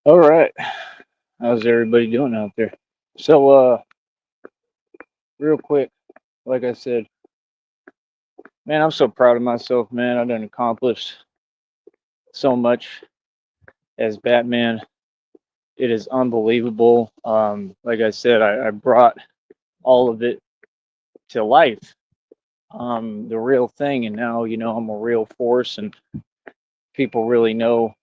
All right. How's everybody doing out there? So, real quick, like I said, man, I'm so proud of myself, man. I've done accomplished so much as Batman. It is unbelievable. Like I said, I brought all of it to life, the real thing, and now I'm a real force, and people really know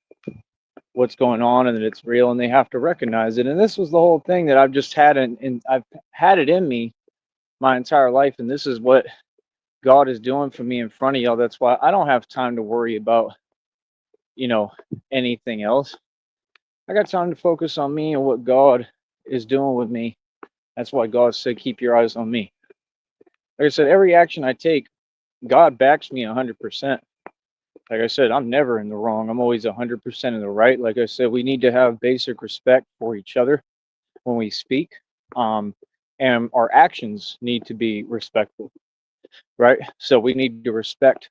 what's going on, and that it's real, and they have to recognize it. And this was the whole thing that I've just had, and I've had it in me my entire life, and this is what God is doing for me in front of y'all. That's why I don't have time to worry about, you know, anything else. I got time to focus on me and what God is doing with me. That's why God said, keep your eyes on me. Like I said, every action I take, God backs me 100%. Like I said, I'm never in the wrong. I'm always 100% in the right. Like I said, we need to have basic respect for each other when we speak. Um, and our actions need to be respectful, right? So we need to respect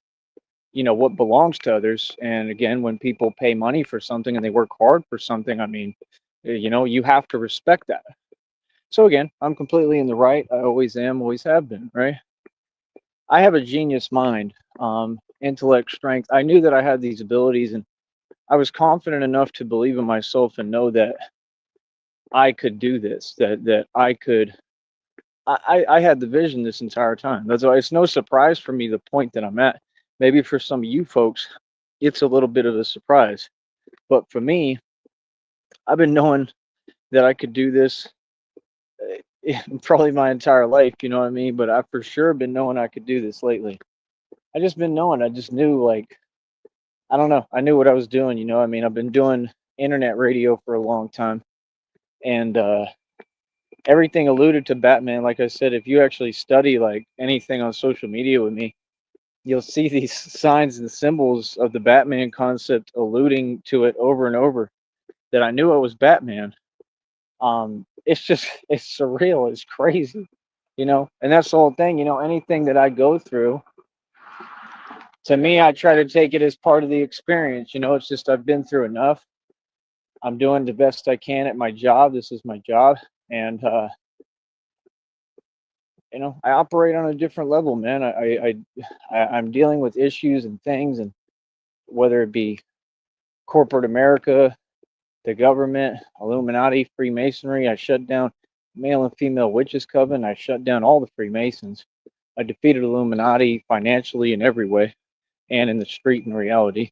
what belongs to others. And again, when people pay money for something and they work hard for something, I mean, you have to respect that. So again, I'm completely in the right. I always am, always have been, right? I have a genius mind, intellect, strength. I knew that I had these abilities, and I was confident enough to believe in myself and know that I could do this, that I could. I had the vision this entire time. That's why it's no surprise for me the point that I'm at. Maybe for some of you folks, it's a little bit of a surprise. But for me, I've been knowing that I could do this probably my entire life, you know what I mean? But I for sure been knowing I could do this lately. I just been knowing. I just knew, like, I don't know. I knew what I was doing, you know what I mean? I've been doing internet radio for a long time, and everything alluded to Batman. Like I said, if you actually study like anything on social media with me, you'll see these signs and symbols of the Batman concept alluding to it over and over, that I knew it was Batman. It's just it's surreal, it's crazy, and that's the whole thing. Anything that I go through, to me, I try to take it as part of the experience. It's just I've been through enough. I'm doing the best I can at my job. This is my job, and I operate on a different level, man. I'm dealing with issues and things, and whether it be corporate America, the government, Illuminati, Freemasonry. I shut down male and female witches coven. I shut down all the Freemasons. I defeated Illuminati financially in every way, and in the street in reality.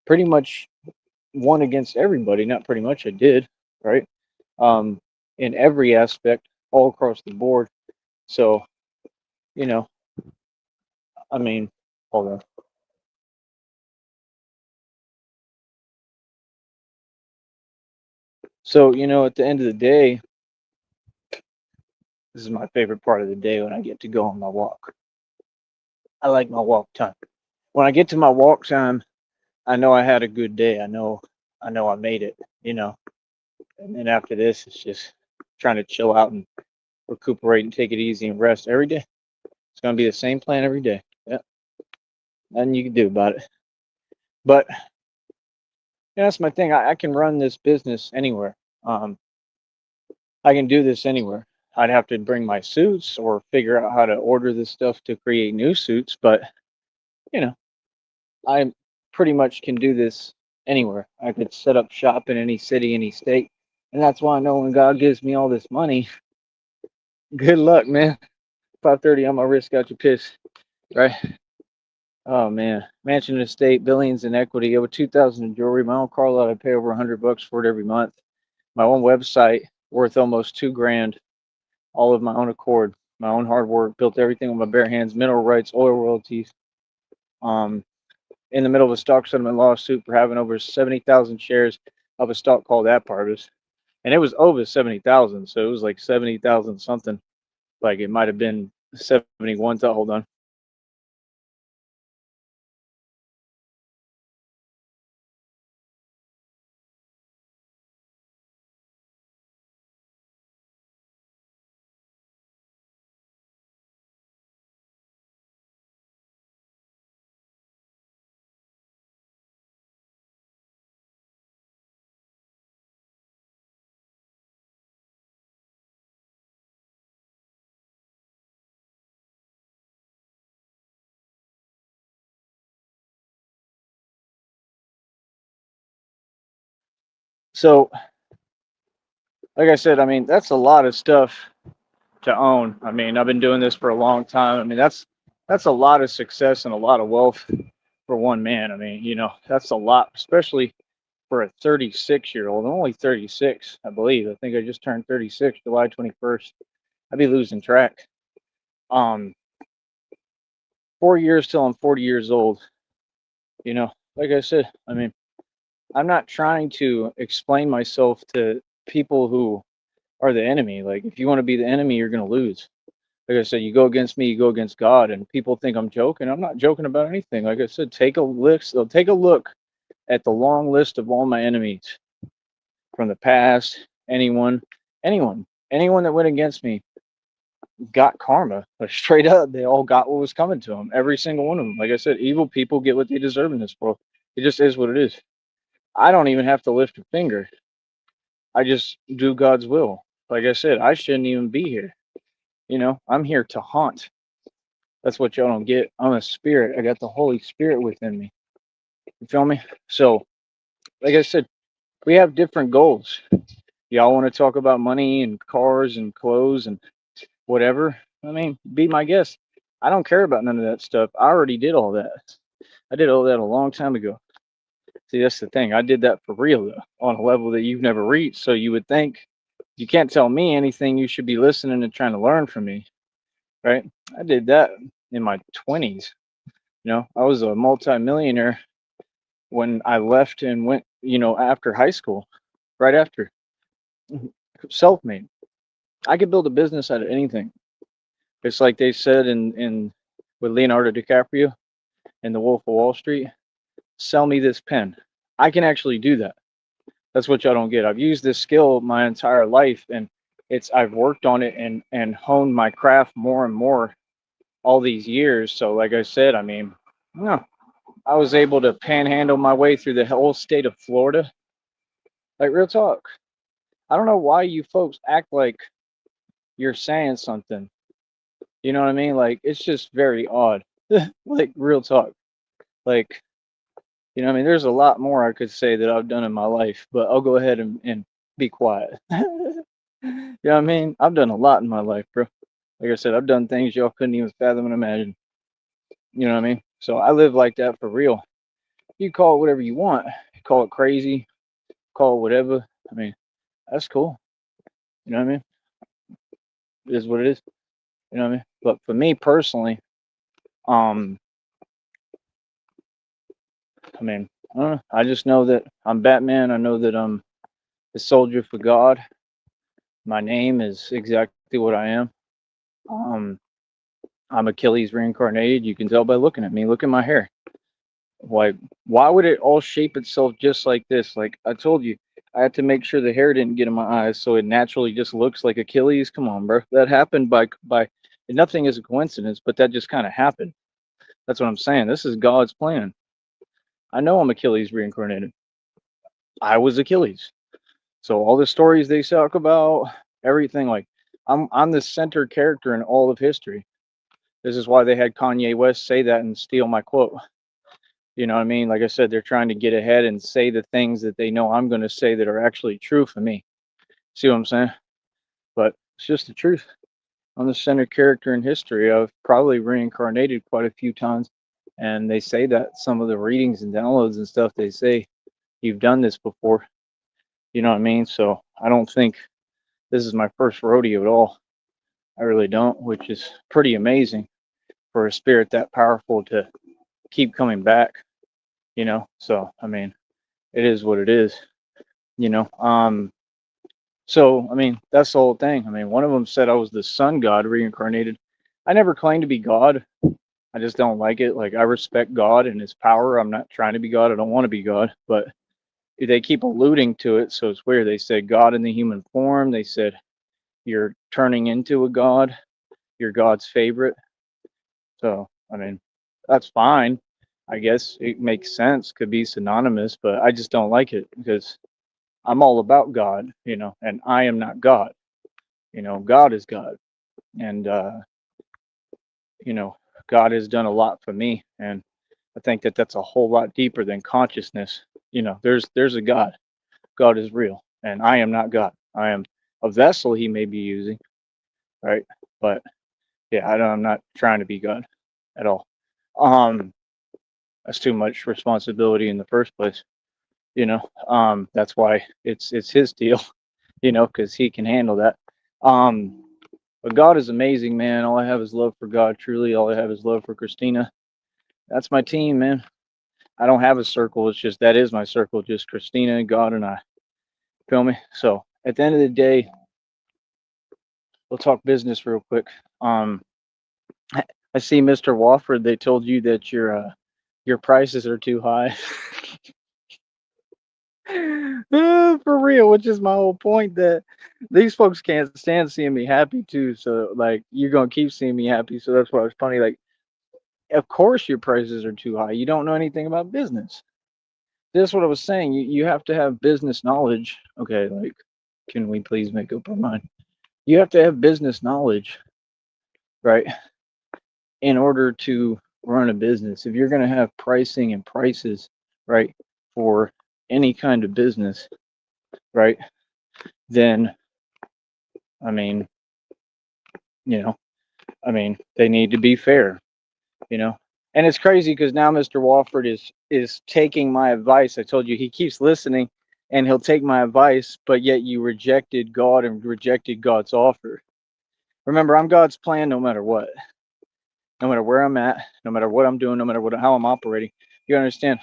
Pretty much won against everybody. Not pretty much, I did, right? Um, in every aspect, all across the board. So, you know, I mean, hold on. So, at the end of the day, this is my favorite part of the day when I get to go on my walk. I like my walk time. When I get to my walk time, I know I had a good day. I know I made it, you know. And then after this, it's just trying to chill out and recuperate and take it easy and rest every day. It's gonna be the same plan every day. Yeah, nothing you can do about it. But that's my thing. I can run this business anywhere. Um, I can do this anywhere. I'd have to bring my suits or figure out how to order this stuff to create new suits. But you know, I pretty much can do this anywhere. I could set up shop in any city, any state. And that's why I know when God gives me all this money, good luck, man. 5:30 on my wrist got you pissed, right? Oh man, mansion estate, billions in equity, over 2,000 in jewelry. My own car lot, I pay over $100 for it every month. My own website, worth almost 2 grand, all of my own accord, my own hard work, built everything with my bare hands. Mineral rights, oil royalties. Um, in the middle of a stock settlement lawsuit for having over 70,000 shares of a stock called AppHarvest, and it was over 70,000, so it was like 70,000 something. Like it might have been 71. Hold on. So, like I said, I mean, that's a lot of stuff to own. I mean, I've been doing this for a long time. I mean, that's a lot of success and a lot of wealth for one man. I mean, that's a lot, especially for a 36-year-old. I'm only 36, I believe. I think I just turned 36, July 21st. I'd be losing track. Um, 4 years till I'm 40 years old. Like I said, I mean, I'm not trying to explain myself to people who are the enemy. Like, if you want to be the enemy, you're going to lose. Like I said, you go against me, you go against God, and people think I'm joking. I'm not joking about anything. Like I said, take a list. Take a look at the long list of all my enemies from the past. Anyone that went against me got karma. Like, straight up, they all got what was coming to them. Every single one of them. Like I said, evil people get what they deserve in this world. It just is what it is. I don't even have to lift a finger. I just do God's will. Like I said, I shouldn't even be here. I'm here to haunt. That's what y'all don't get. I'm a spirit. I got the Holy Spirit within me. You feel me? So, like I said, we have different goals. Y'all want to talk about money and cars and clothes and whatever? I mean, be my guest. I don't care about none of that stuff. I already did all that. I did all that a long time ago. See, that's the thing. I did that for real, though, on a level that you've never reached. So you would think you can't tell me anything. You should be listening and trying to learn from me, right? I did that in my 20s. I was a multimillionaire when I left and went, after high school, right after, self-made. I could build a business out of anything. It's like they said in with Leonardo DiCaprio in The Wolf of Wall Street, sell me this pen. I can actually do that. That's what y'all don't get. I've used this skill my entire life, and I've worked on it and honed my craft more and more all these years. So, like I said, I mean, no, I was able to panhandle my way through the whole state of Florida. Like, real talk. I don't know why you folks act like you're saying something. You know what I mean? Like, it's just very odd. Like, real talk. Like, I mean, there's a lot more I could say that I've done in my life, but I'll go ahead and be quiet. You know what I mean? I've done a lot in my life, bro. Like I said, I've done things y'all couldn't even fathom and imagine. You know what I mean? So I live like that for real. You call it whatever you want. Call it crazy, call it whatever. I mean, that's cool. You know what I mean? It is what it is. You know what I mean? But for me personally, um, I mean, I don't know. I just know that I'm Batman. I know that I'm a soldier for God. My name is exactly what I am. Um, I'm Achilles reincarnated. You can tell by looking at me. Look at my hair. Why would it all shape itself just like this? Like I told you, I had to make sure the hair didn't get in my eyes, so it naturally just looks like Achilles. Come on, bro. That happened by nothing is a coincidence, but that just kind of happened. That's what I'm saying. This is God's plan. I know I'm Achilles reincarnated. I was Achilles. So all the stories they talk about, everything, like I'm the center character in all of history. This is why they had Kanye West say that and steal my quote. You know what I mean? Like I said, they're trying to get ahead and say the things that they know I'm going to say that are actually true for me. See what I'm saying? But it's just the truth. I'm the center character in history. I've probably reincarnated quite a few times. And they say that some of the readings and downloads and stuff, they say you've done this before. You know what I mean? So I don't think this is my first rodeo at all. I really don't, which is pretty amazing for a spirit that powerful to keep coming back. So I mean, it is what it is. you know um so I mean, that's the whole thing. I mean, one of them said I was the sun god reincarnated. I never claimed to be God. I just don't like it. Like, I respect God and his power. I'm not trying to be God. I don't want to be God, but they keep alluding to it, so it's weird. They said God in the human form. They said you're turning into a god, you're God's favorite. So I mean, that's fine. I guess it makes sense, could be synonymous, but I just don't like it because I'm all about God, and I am not God. God is God. And, you know, God has done a lot for me. And I think that that's a whole lot deeper than consciousness. There's a God. God is real, and I am not God. I am a vessel He may be using, right? But yeah, I'm not trying to be God at all. Um, that's too much responsibility in the first place, you know. That's why it's His deal, because He can handle that. Um, but God is amazing, man. All I have is love for God. Truly, all I have is love for Christina. That's my team, man. I don't have a circle. It's just that is my circle, just Christina, God, and I. Feel me? So at the end of the day, we'll talk business real quick. Um, I see Mr. Wofford. They told you that your prices are too high. For real, which is my whole point, that these folks can't stand seeing me happy too. So like you're gonna keep seeing me happy. So that's why it's funny. Like, of course your prices are too high. You don't know anything about business. That's what I was saying. You have to have business knowledge. Okay, like, can we please make up our mind? You have to have business knowledge, right? In order to run a business. If you're going to have pricing and prices, right, for any kind of business, right, then, I mean, you know, they need to be fair, you know. And it's crazy because now Mr. Walford is taking my advice. I told you he keeps listening and he'll take my advice, but yet you rejected God and rejected God's offer. Remember, I'm God's plan no matter what. No matter where I'm at, no matter what I'm doing, no matter how I'm operating. You understand?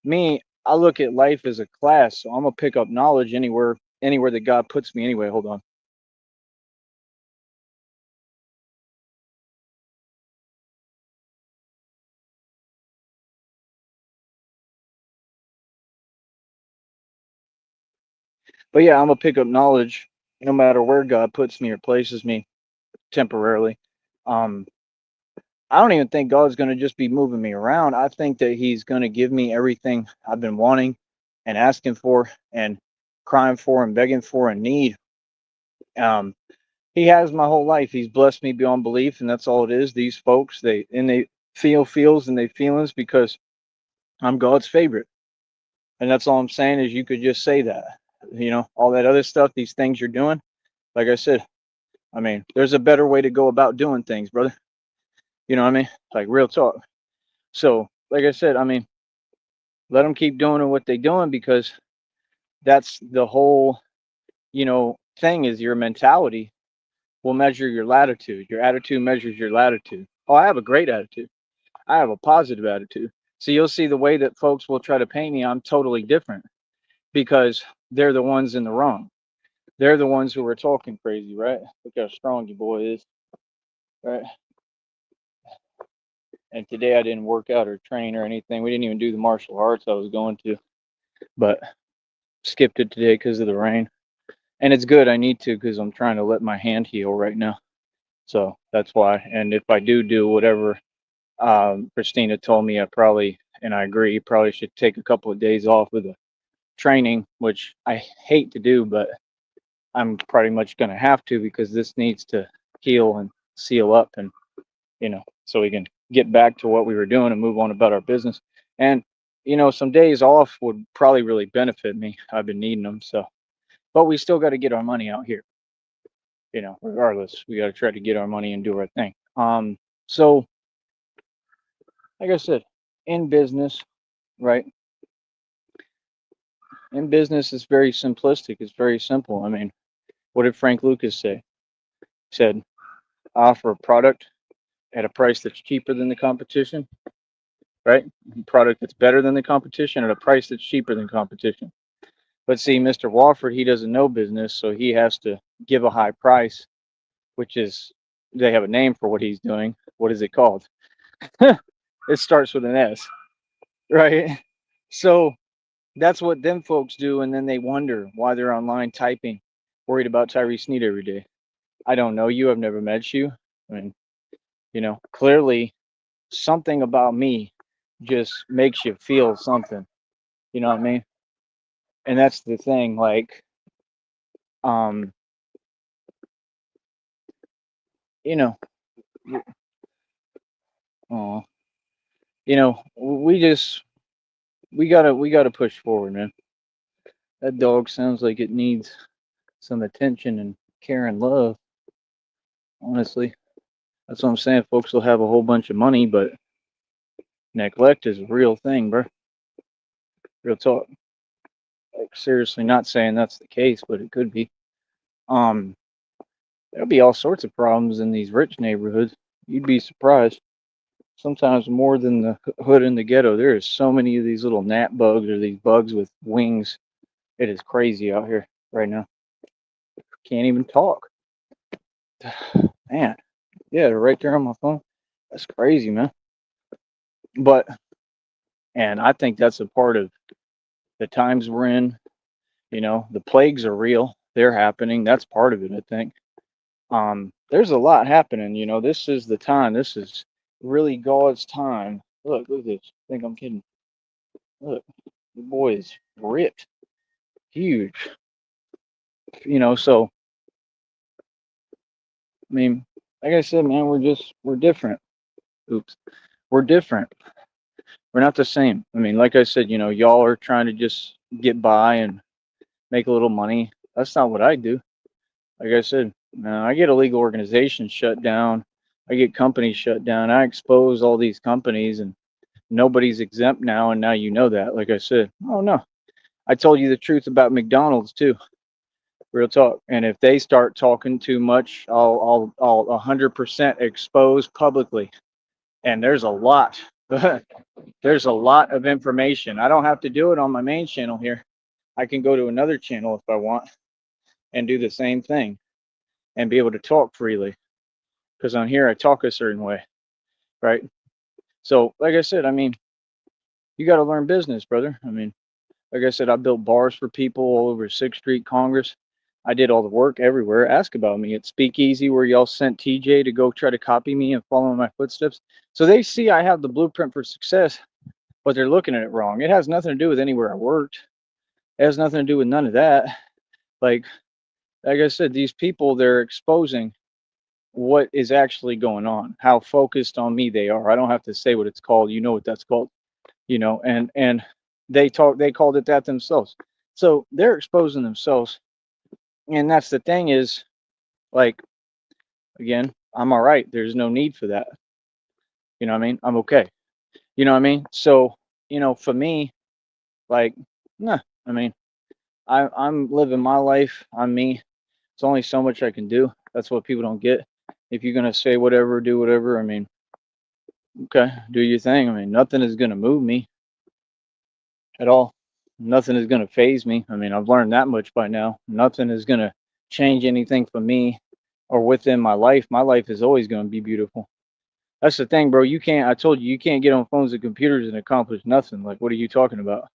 Me, I look at life as a class, so I'm gonna pick up knowledge anywhere that God puts me anyway. Hold on. But yeah, I'm gonna pick up knowledge no matter where God puts me or places me temporarily. Um, I don't even think God's gonna just be moving me around. I think that He's gonna give me everything I've been wanting and asking for and crying for and begging for and need. Um, He has my whole life. He's blessed me beyond belief, and that's all it is. These folks, they feel feels and they feelings because I'm God's favorite. And that's all I'm saying is you could just say that. All that other stuff, these things you're doing, like I said, there's a better way to go about doing things, brother. You know what I mean? Like real talk. So, like I said, let them keep doing what they're doing because that's the whole, thing is your mentality will measure your latitude. Your attitude measures your latitude. Oh, I have a great attitude. I have a positive attitude. So you'll see the way that folks will try to paint me, I'm totally different because they're the ones in the wrong. They're the ones who are talking crazy, right? Look how strong your boy is, right? And today I didn't work out or train or anything. We didn't even do the martial arts I was going to, but skipped it today because of the rain. And it's good. I need to because I'm trying to let my hand heal right now. So that's why. And if I do whatever Christina told me, and I agree, probably should take a couple of days off with the training, which I hate to do, but I'm pretty much going to have to because this needs to heal and seal up and, so we can get back to what we were doing and move on about our business. And, some days off would probably really benefit me. I've been needing them. So, but we still got to get our money out here, regardless, we got to try to get our money and do our thing. So like I said, in business, right? In business, it's very simplistic. It's very simple. What did Frank Lucas say? He said, offer a product at a price that's cheaper than the competition, right? A product that's better than the competition at a price that's cheaper than competition. But see, Mr. Wofford, he doesn't know business, so he has to give a high price, which is, they have a name for what he's doing. What is it called? It starts with an S, right? So that's what them folks do, and then they wonder why they're online typing, worried about Tyree Sneed every day. I don't know you. I've never met you. I mean, clearly something about me just makes you feel something. You know what I mean? And that's the thing. Like, um, you know, oh, we gotta push forward, man. That dog sounds like it needs some attention and care and love. Honestly, that's what I'm saying. Folks will have a whole bunch of money, but neglect is a real thing, bro. Real talk. Like seriously, not saying that's the case, but it could be. Um, there'll be all sorts of problems in these rich neighborhoods. You'd be surprised. Sometimes more than the hood in the ghetto. There is so many of these little gnat bugs or these bugs with wings. It is crazy out here right now. Can't even talk. Man, yeah, they're right there on my phone. That's crazy, man. But and I think that's a part of the times we're in. You know, the plagues are real. They're happening. That's part of it, I think. There's a lot happening. You know, this is the time. This is really God's time. Look at this. I think I'm kidding. Look, the boy is ripped, huge. You know, so I mean, like I said, man, we're different. Oops, we're different. We're not the same. I mean, like I said, you know, y'all are trying to just get by and make a little money. That's not what I do. Like I said, I get illegal organizations shut down. I get companies shut down. I expose all these companies, and nobody's exempt now. And now you know that. Like I said, oh no, I told you the truth about McDonald's too. Real talk. And if they start talking too much, I'll 100% expose publicly. And there's a lot. There's a lot of information. I don't have to do it on my main channel here. I can go to another channel if I want and do the same thing and be able to talk freely. Because on here I talk a certain way, right? So, like I said, I mean, you got to learn business, brother. I mean, like I said, I built bars for people all over 6th Street, Congress. I did all the work everywhere. Ask about me at Speakeasy, where y'all sent TJ to go try to copy me and follow in my footsteps. So they see I have the blueprint for success, but they're looking at it wrong. It has nothing to do with anywhere I worked. It has nothing to do with none of that. Like, like I said, these people, they're exposing what is actually going on, how focused on me they are. I don't have to say what it's called. You know what that's called, you know, and they called it that themselves. So they're exposing themselves. And that's the thing is, like, again, I'm all right. There's no need for that. You know what I mean? I'm okay. You know what I mean? So, you know, for me, like, nah, I mean, I'm living my life. I'm me. It's only so much I can do. That's what people don't get. If you're gonna say whatever, do whatever, I mean, okay, do your thing. I mean, nothing is gonna move me at all. Nothing is gonna phase me. I mean, I've learned that much by now. Nothing is gonna change anything for me or within my life. My life is always gonna be beautiful. That's the thing, bro. You can't. I told you, you can't get on phones and computers and accomplish nothing. Like, what are you talking about?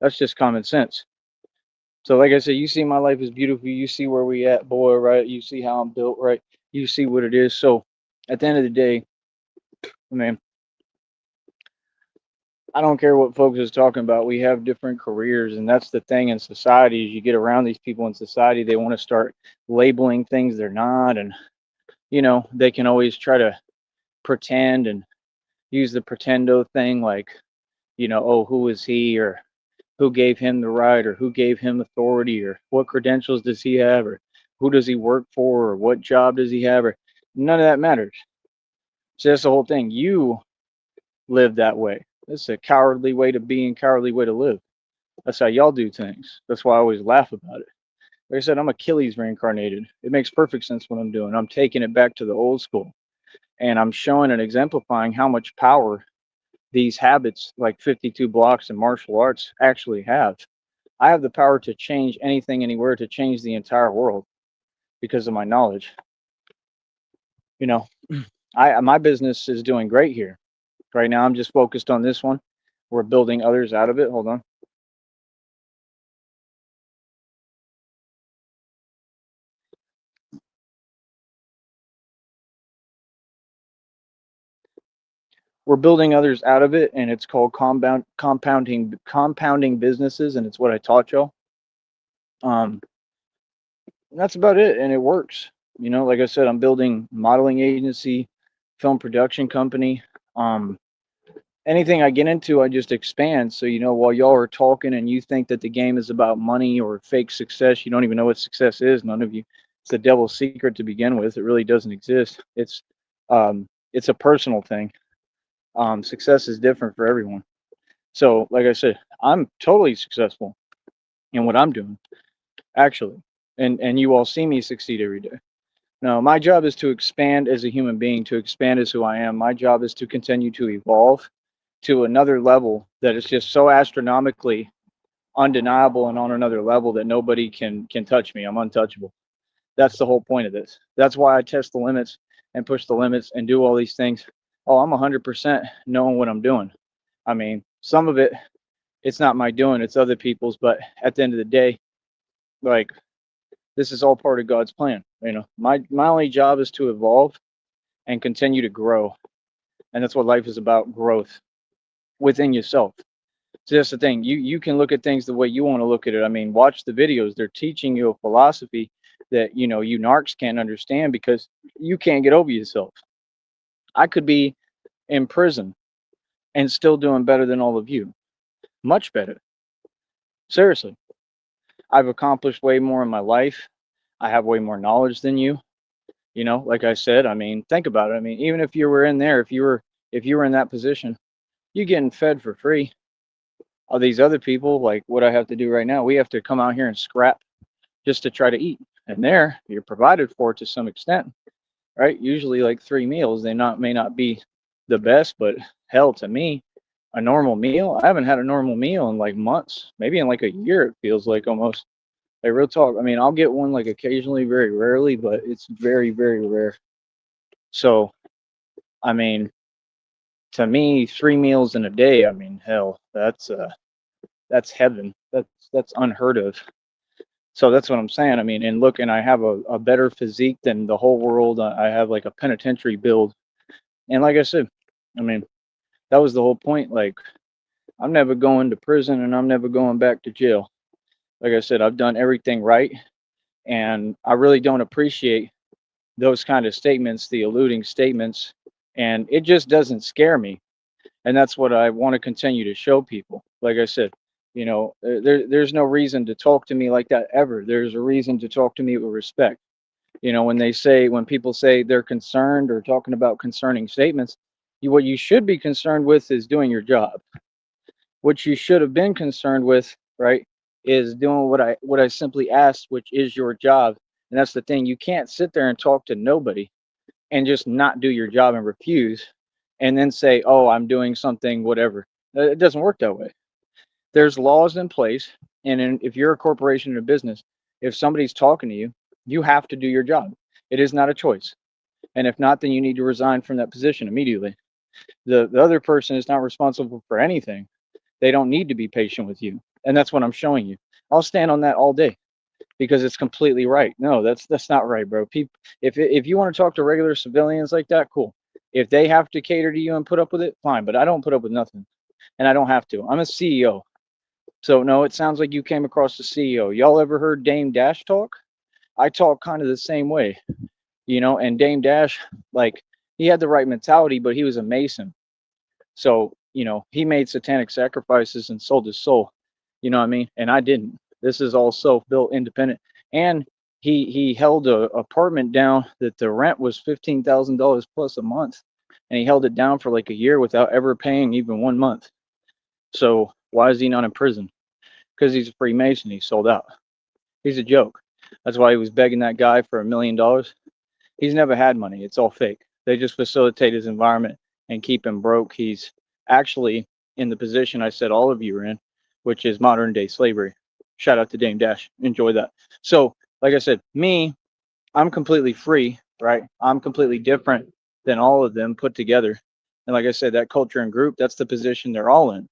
That's just common sense. So, like I said, you see my life is beautiful. You see where we at, boy, right? You see how I'm built, right? You see what it is. So, at the end of the day, I mean, I don't care what folks is talking about. We have different careers, and that's the thing in society. Is you get around these people in society, they want to start labeling things they're not, and you know, they can always try to pretend and use the pretendo thing, like, you know, oh, who is he, or who gave him the right, or who gave him authority, or what credentials does he have, or who does he work for, or what job does he have, or none of that matters. So that's the whole thing. You live that way. It's a cowardly way to be and cowardly way to live. That's how y'all do things. That's why I always laugh about it. Like I said, I'm Achilles reincarnated. It makes perfect sense what I'm doing. I'm taking it back to the old school, and I'm showing and exemplifying how much power these habits, like 52 blocks and martial arts, actually have. I have the power to change anything, anywhere, to change the entire world because of my knowledge. You know, I my business is doing great here. Right now, I'm just focused on this one. We're building others out of it. Hold on. We're building others out of it, and it's called compounding businesses, and it's what I taught y'all. Um, that's about it, and it works. You know, like I said, I'm building modeling agency, film production company. Um, anything I get into, I just expand. So, while y'all are talking and you think that the game is about money or fake success, you don't even know what success is. None of you. It's the devil's secret to begin with. It really doesn't exist. It's a personal thing. Success is different for everyone. So, like I said, I'm totally successful in what I'm doing, actually, and you all see me succeed every day. No, my job is to expand as a human being, to expand as who I am. My job is to continue to evolve to another level that is just so astronomically undeniable and on another level that nobody can touch me. I'm untouchable. That's the whole point of this. That's why I test the limits and push the limits and do all these things. Oh, I'm 100% knowing what I'm doing. I mean, some of it, it's not my doing, it's other people's. But at the end of the day, like, this is all part of God's plan. My only job is to evolve and continue to grow, and that's what life is about: growth within yourself. So that's the thing. You can look at things the way you want to look at it. I mean, watch the videos. They're teaching you a philosophy that you narcs can't understand because you can't get over yourself. I could be in prison and still doing better than all of you. Much better. Seriously. I've accomplished way more in my life. I have way more knowledge than you. Like I said, I mean, think about it. I mean, even if you were in there, if you were in that position, you're getting fed for free. All these other people, like what I have to do right now, we have to come out here and scrap just to try to eat. And there, you're provided for to some extent, right? Usually, like 3 meals. They may not be the best, but hell, to me, a normal meal. I haven't had a normal meal in like months, maybe in like a year. It feels like almost. Like real talk. I mean, I'll get one like occasionally, very rarely, but it's very, very rare. So, I mean, to me, 3 meals in a day. I mean, hell, that's heaven. That's unheard of. So that's what I'm saying. I mean, and look, and I have a better physique than the whole world. I have like a penitentiary build, and like I said, I mean, that was the whole point. Like, I'm never going to prison, and I'm never going back to jail. Like I said, I've done everything right, and I really don't appreciate those kind of statements, the eluding statements, and it just doesn't scare me. And that's what I want to continue to show people. Like I said, there's no reason to talk to me like that ever. There's a reason to talk to me with respect. When people say they're concerned or talking about concerning statements, what you should be concerned with is doing your job. What you should have been concerned with, right, is doing what I simply asked, which is your job. And that's the thing. You can't sit there and talk to nobody and just not do your job and refuse and then say, oh, I'm doing something, whatever. It doesn't work that way. There's laws in place. If you're a corporation or a business, if somebody's talking to you, you have to do your job. It is not a choice. And if not, then you need to resign from that position immediately. The other person is not responsible for anything. They don't need to be patient with you. And that's what I'm showing you. I'll stand on that all day because it's completely right. No, that's not right, bro. People, if you want to talk to regular civilians like that, cool. If they have to cater to you and put up with it, fine. But I don't put up with nothing, and I don't have to. I'm a CEO, so no. It sounds like you came across the CEO. Y'all ever heard Dame Dash talk? I talk kind of the same way, And Dame Dash, like, he had the right mentality, but he was a Mason, so he made satanic sacrifices and sold his soul. You know what I mean? And I didn't. This is all self-built, independent. And he held a apartment down that the rent was $15,000 plus a month, and he held it down for like a year without ever paying even 1 month. So why is he not in prison? Because he's a Freemason. He sold out. He's a joke. That's why he was begging that guy for $1 million. He's never had money. It's all fake. They just facilitate his environment and keep him broke. He's actually in the position I said all of you are in, which is modern day slavery. Shout out to Dame Dash. Enjoy that. So, like I said, I'm completely free, right? I'm completely different than all of them put together. And like I said, that culture and group, that's the position they're all in.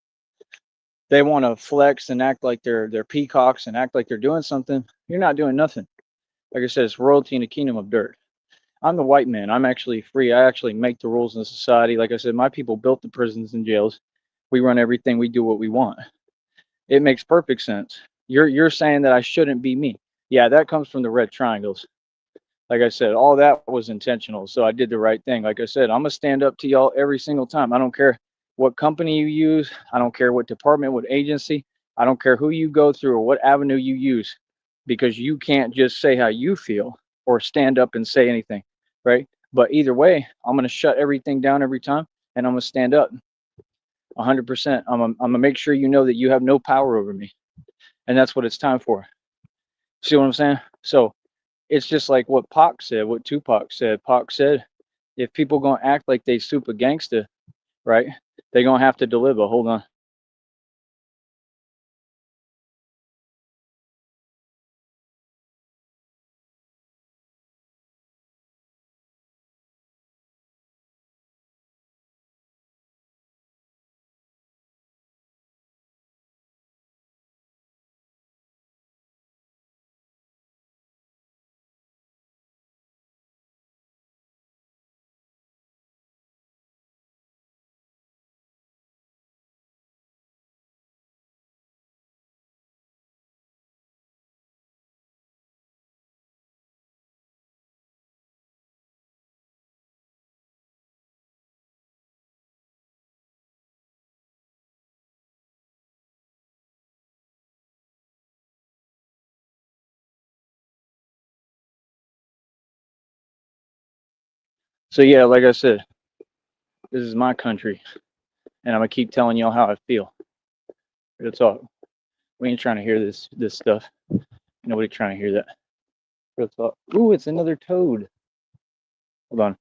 They want to flex and act like they're peacocks and act like they're doing something. You're not doing nothing. Like I said, it's royalty in a kingdom of dirt. I'm the white man. I'm actually free. I actually make the rules in society. Like I said, my people built the prisons and jails. We run everything. We do what we want. It makes perfect sense. You're saying that I shouldn't be me. Yeah, that comes from the red triangles. Like I said, all that was intentional. So I did the right thing. Like I said, I'm gonna stand up to y'all every single time. I don't care what company you use. I don't care what department, what agency. I don't care who you go through or what avenue you use, because you can't just say how you feel or stand up and say anything, right? But either way, I'm going to shut everything down every time, and I'm going to stand up 100%. I'm going to make sure you know that you have no power over me. And that's what it's time for. See what I'm saying? So it's just like what Pac said, what Tupac said. Pac said, if people gonna act like they super gangster, right? They gonna have to deliver. Hold on. So yeah, like I said, this is my country, and I'm gonna keep telling y'all how I feel. Real talk. We ain't trying to hear this stuff. Nobody trying to hear that. Real talk. Ooh, it's another toad. Hold on.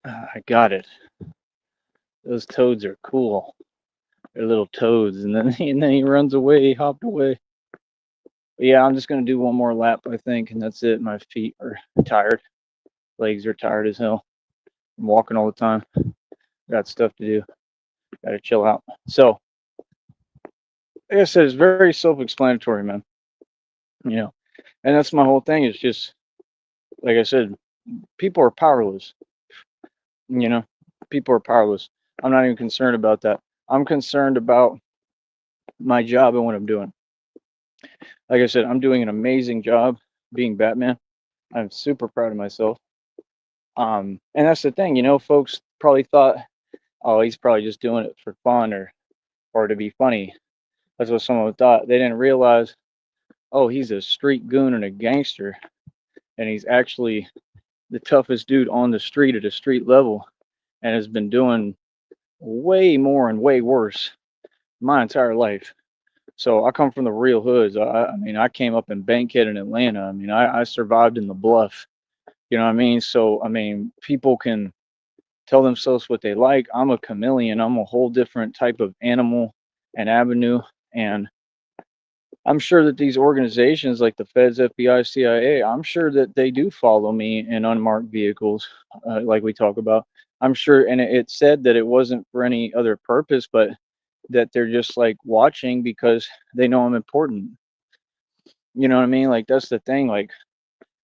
I got it. Those toads are cool. They're little toads, and then and then he runs away. He hopped away. But yeah, I'm just gonna do one more lap, I think, and that's it. My feet are tired. Legs are tired as hell. I'm walking all the time. Got stuff to do. Gotta chill out. So, like I said, it's very self-explanatory, man. You know, and that's my whole thing. It's just like I said, people are powerless. You know, people are powerless. I'm not even concerned about that. I'm concerned about my job and what I'm doing. Like I said, I'm doing an amazing job being Batman. I'm super proud of myself. And that's the thing, folks probably thought, oh, he's probably just doing it for fun or to be funny. That's what someone thought. They didn't realize, oh, he's a street goon and a gangster, and he's actually the toughest dude on the street at a street level, and has been doing way more and way worse my entire life. So I come from the real hoods. I mean, I came up in Bankhead in Atlanta. I mean, I survived in the Bluff. You know what I mean? So I mean, people can tell themselves what they like. I'm a chameleon. I'm a whole different type of animal and avenue. And I'm sure that these organizations like the Feds, FBI, CIA, I'm sure that they do follow me in unmarked vehicles, like we talk about. I'm sure, and it said that it wasn't for any other purpose, but that they're just like watching because they know I'm important. You know what I mean? Like that's the thing. Like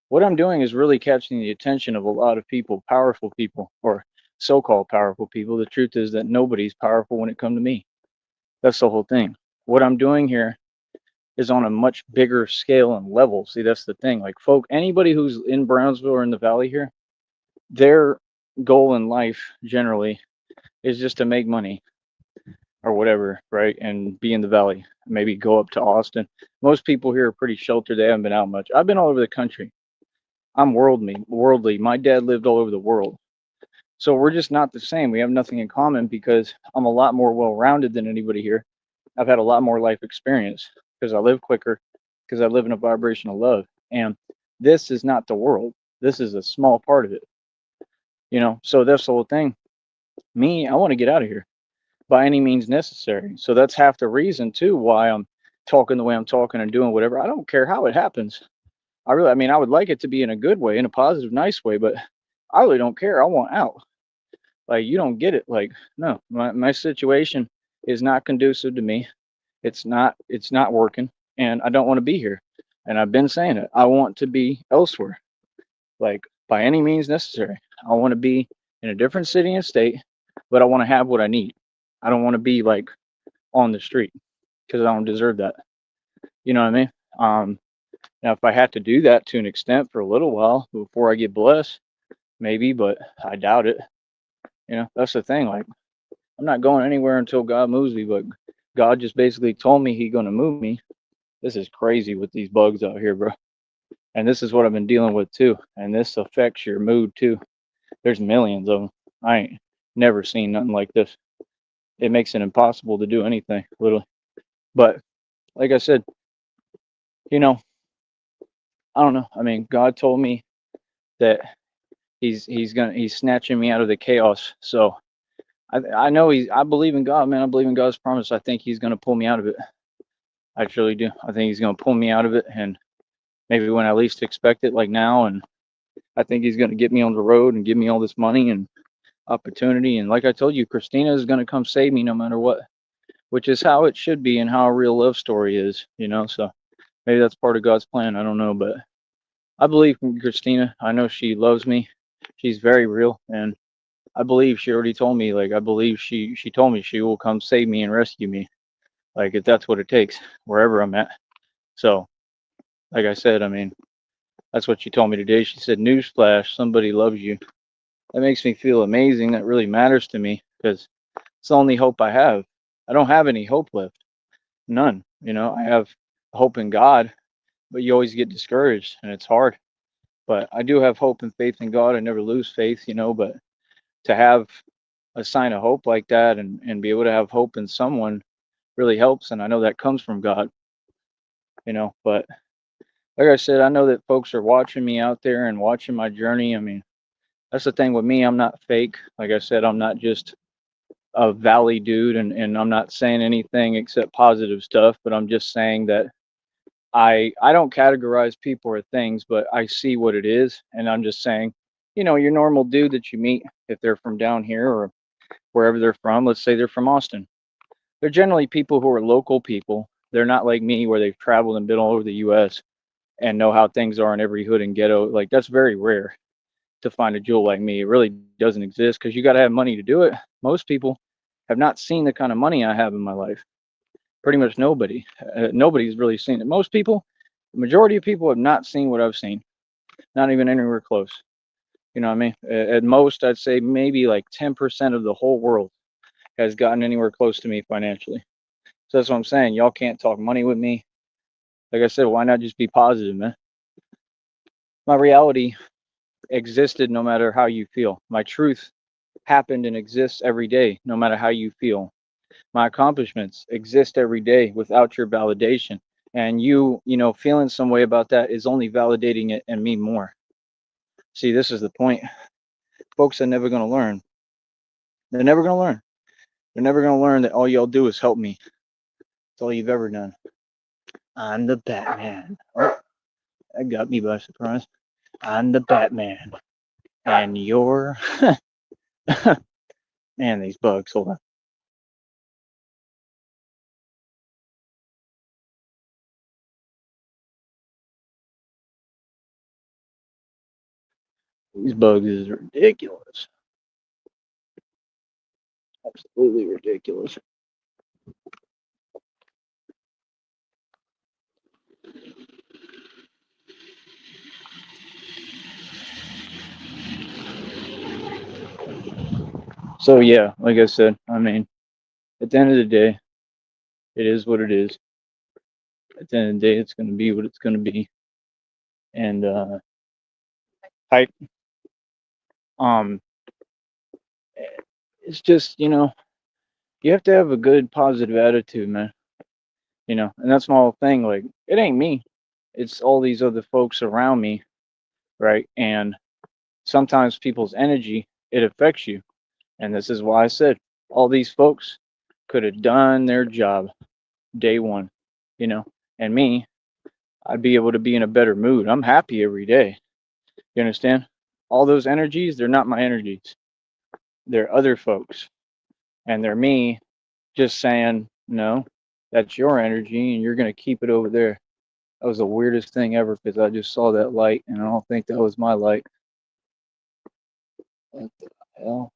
what I'm doing is really catching the attention of a lot of people, powerful people, or so-called powerful people. The truth is that nobody's powerful when it comes to me. That's the whole thing. What I'm doing here is on a much bigger scale and level. See, that's the thing. Like anybody who's in Brownsville or in the valley here, their goal in life generally is just to make money or whatever, right? And be in the valley. Maybe go up to Austin. Most people here are pretty sheltered. They haven't been out much. I've been all over the country. I'm worldly. My dad lived all over the world. So we're just not the same. We have nothing in common because I'm a lot more well-rounded than anybody here. I've had a lot more life experience because I live quicker, because I live in a vibration of love. And this is not the world. This is a small part of it, you know. So that's the whole thing. Me, I want to get out of here by any means necessary. So that's half the reason too why I'm talking the way I'm talking and doing whatever. I don't care how it happens. I mean, I would like it to be in a good way, in a positive, nice way, but I really don't care. I want out. Like, you don't get it. Like, no, my situation is not conducive to me. It's not working, and I don't want to be here. And I've been saying it. I want to be elsewhere, like by any means necessary. I want to be in a different city and state, but I want to have what I need. I don't want to be like on the street because I don't deserve that. You know what I mean? Um, Now, if I had to do that to an extent for a little while before I get blessed, maybe, but I doubt it. You know, that's the thing. Like, I'm not going anywhere until God moves me, but God just basically told me He's going to move me. This is crazy with these bugs out here, bro. And this is what I've been dealing with too. And this affects your mood too. There's millions of them. I ain't never seen nothing like this. It makes it impossible to do anything, literally. But like I said, you know, I don't know. I mean, God told me that he's snatching me out of the chaos. So I know I believe in God, man. I believe in God's promise. I think He's gonna pull me out of it. I truly do. I think He's gonna pull me out of it, and maybe when I least expect it, like now. And I think He's gonna get me on the road and give me all this money and opportunity. And like I told you, Christina is gonna come save me no matter what, which is how it should be and how a real love story is, you know. So maybe that's part of God's plan. I don't know, but I believe in Christina. I know she loves me. She's very real, and I believe she already told me. Like, I believe she told me she will come save me and rescue me. Like, if that's what it takes, wherever I'm at. So, like I said, I mean, that's what she told me today. She said, "Newsflash, somebody loves you." That makes me feel amazing. That really matters to me because it's the only hope I have. I don't have any hope left. None. You know, I have hope in God, but you always get discouraged and it's hard. But I do have hope and faith in God. I never lose faith, you know, but to have a sign of hope like that and be able to have hope in someone really helps. And I know that comes from God, you know. But like I said, I know that folks are watching me out there and watching my journey. I mean, that's the thing with me. I'm not fake. Like I said, I'm not just a valley dude, and I'm not saying anything except positive stuff, but I'm just saying that I don't categorize people or things, but I see what it is. And I'm just saying, you know, your normal dude that you meet, if they're from down here or wherever they're from, let's say they're from Austin. They're generally people who are local people. They're not like me where they've traveled and been all over the US and know how things are in every hood and ghetto. Like, that's very rare to find a jewel like me. It really doesn't exist because you got to have money to do it. Most people have not seen the kind of money I have in my life. Pretty much nobody. Nobody's really seen it. Most people, the majority of people have not seen what I've seen. Not even anywhere close. You know what I mean? At most, I'd say maybe like 10% of the whole world has gotten anywhere close to me financially. So that's what I'm saying. Y'all can't talk money with me. Like I said, why not just be positive, man? My reality existed no matter how you feel. My truth happened and exists every day, no matter how you feel. My accomplishments exist every day without your validation. And you know, feeling some way about that is only validating it and me more. See, this is the point. Folks are never going to learn. They're never going to learn. They're never going to learn that all y'all do is help me. That's all you've ever done. I'm the Batman. Oh, that got me by surprise. I'm the Batman. And you're. Man, these bugs. Hold on. These bugs is ridiculous. Absolutely ridiculous. So, yeah, like I said, I mean, at the end of the day, it is what it is. At the end of the day, it's going to be what it's going to be. And I, um, it's just, you know, you have to have a good positive attitude, man. You know, and that's my whole thing. Like, it ain't me. It's all these other folks around me right? And sometimes people's energy, it affects you. And this is why I said all these folks could have done their job day one, you know, and me, I'd be able to be in a better mood. I'm happy every day. You understand? All those energies, they're not my energies. They're other folks. And they're me just saying, no, that's your energy and you're going to keep it over there. That was the weirdest thing ever because I just saw that light and I don't think that was my light. What the hell?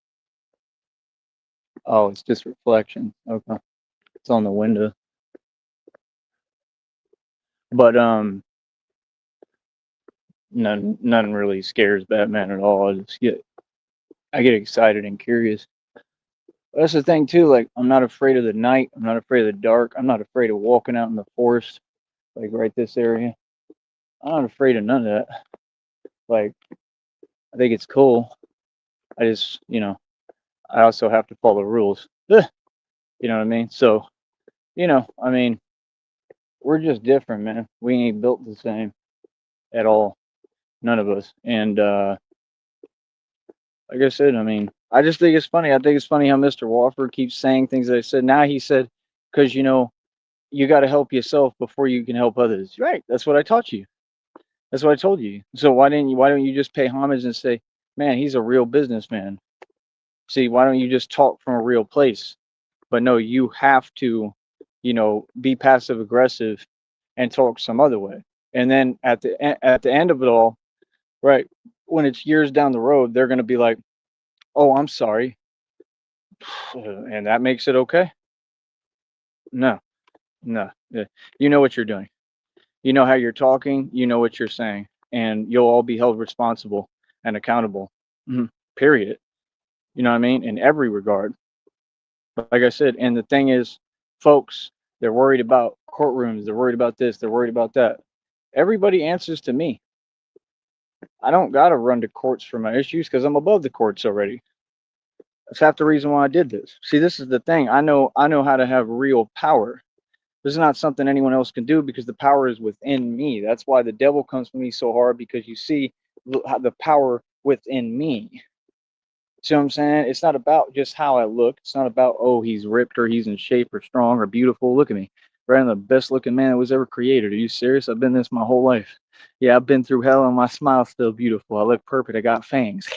Oh, it's just reflection. Okay. It's on the window. But none really scares Batman at all. I get excited and curious. That's the thing too, like I'm not afraid of the night, I'm not afraid of the dark, I'm not afraid of walking out in the forest, like right this area. I'm not afraid of none of that. Like I think it's cool. I just, I also have to follow rules. You know what I mean? So, I mean, we're just different, man. We ain't built the same at all. None of us. And like I said, I mean, I just think it's funny. I think it's funny how Mr. Wofford keeps saying things that I said. Now he said, because you got to help yourself before you can help others. Right? That's what I taught you. That's what I told you. So why don't you just pay homage and say, man, he's a real businessman. See, why don't you just talk from a real place? But no, you have to, be passive aggressive and talk some other way. And then at the end of it all, right, when it's years down the road, they're going to be like, "Oh, I'm sorry," and that makes it okay. No, no, you know what you're doing. You know how you're talking. You know what you're saying, and you'll all be held responsible and accountable. Mhm. Period. You know what I mean? In every regard. Like I said, and the thing is, folks, they're worried about courtrooms. They're worried about this. They're worried about that. Everybody answers to me. I don't gotta run to courts for my issues because I'm above the courts already. That's half the reason why I did this. See, this is the thing. I know how to have real power. This is not something anyone else can do because the power is within me. That's why the devil comes for me so hard because you see the power within me. See what I'm saying? It's not about just how I look. It's not about, oh, he's ripped or he's in shape or strong or beautiful. Look at me. Right? I'm the best looking man that was ever created. Are you serious? I've been this my whole life. Yeah, I've been through hell and my smile's still beautiful. I look perfect. I got fangs.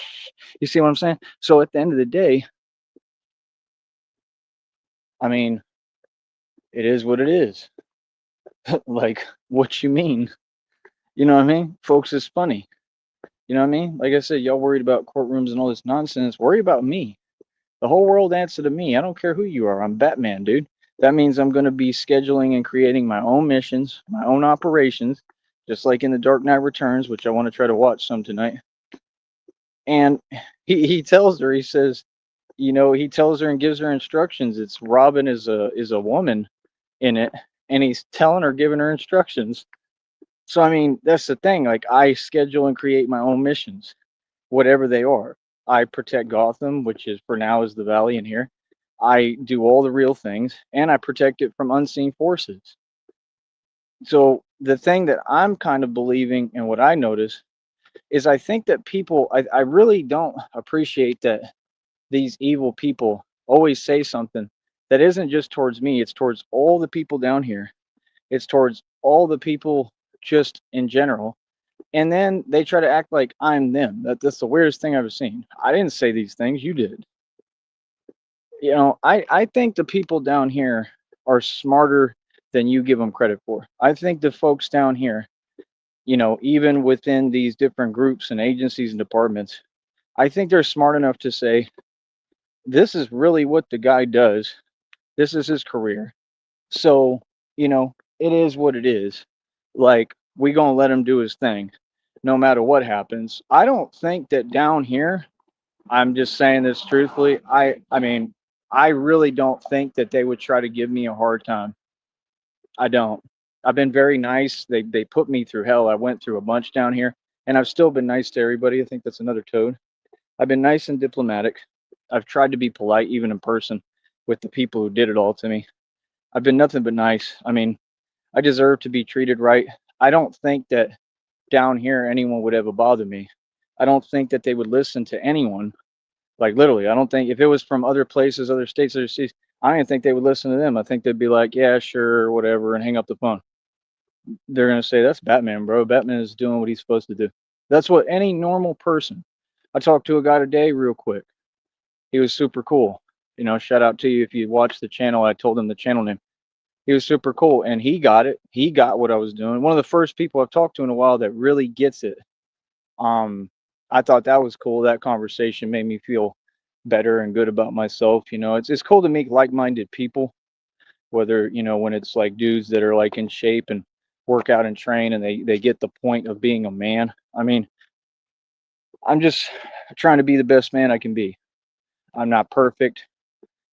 You see what I'm saying? So at the end of the day, I mean, it is what it is. Like, what you mean? You know what I mean? Folks is funny. You know what I mean? Like I said, y'all worried about courtrooms and all this nonsense. Worry about me. The whole world answer to me. I don't care who you are. I'm Batman, dude. That means I'm going to be scheduling and creating my own missions, my own operations, just like in The Dark Knight Returns, which I want to try to watch some tonight. And he tells her, he says, he tells her and gives her instructions. It's Robin is a woman in it, and he's telling her, giving her instructions. So I mean, that's the thing. Like I schedule and create my own missions, whatever they are. I protect Gotham, which is for now is the Valley in here. I do all the real things, and I protect it from unseen forces. So the thing that I'm kind of believing, and what I notice is, I think that people, I really don't appreciate that these evil people always say something that isn't just towards me. It's towards all the people down here. It's towards all the people just in general, and then they try to act like I'm them. That's the weirdest thing I've ever seen. I didn't say these things, you did. I think the people down here are smarter than you give them credit for. I think the folks down here, even within these different groups and agencies and departments, I think they're smart enough to say, this is really what the guy does. This is his career. So, it is what it is. Like, we gonna let him do his thing, no matter what happens. I don't think that down here, I'm just saying this truthfully, I mean, I really don't think that they would try to give me a hard time. I don't. I've been very nice. They put me through hell. I went through a bunch down here, and I've still been nice to everybody. I think that's another toad. I've been nice and diplomatic. I've tried to be polite even in person with the people who did it all to me. I've been nothing but nice. I mean, I deserve to be treated right. I don't think that down here anyone would ever bother me. I don't think that they would listen to anyone. Like literally, I don't think if it was from other places, other states, other cities, I don't think they would listen to them. I think they'd be like, yeah, sure, whatever, and hang up the phone. They're gonna say that's Batman, bro. Batman is doing what he's supposed to do. That's what any normal person. I talked to a guy today, real quick. He was super cool. You know, shout out to you if you watched the channel. I told him the channel name. He was super cool, and he got it. He got what I was doing. One of the first people I've talked to in a while that really gets it. Um, I thought that was cool. That conversation made me feel better and good about myself. You know, it's cool to meet like-minded people, whether, you know, when it's like dudes that are like in shape and work out and train and they get the point of being a man. I mean, I'm just trying to be the best man I can be. I'm not perfect.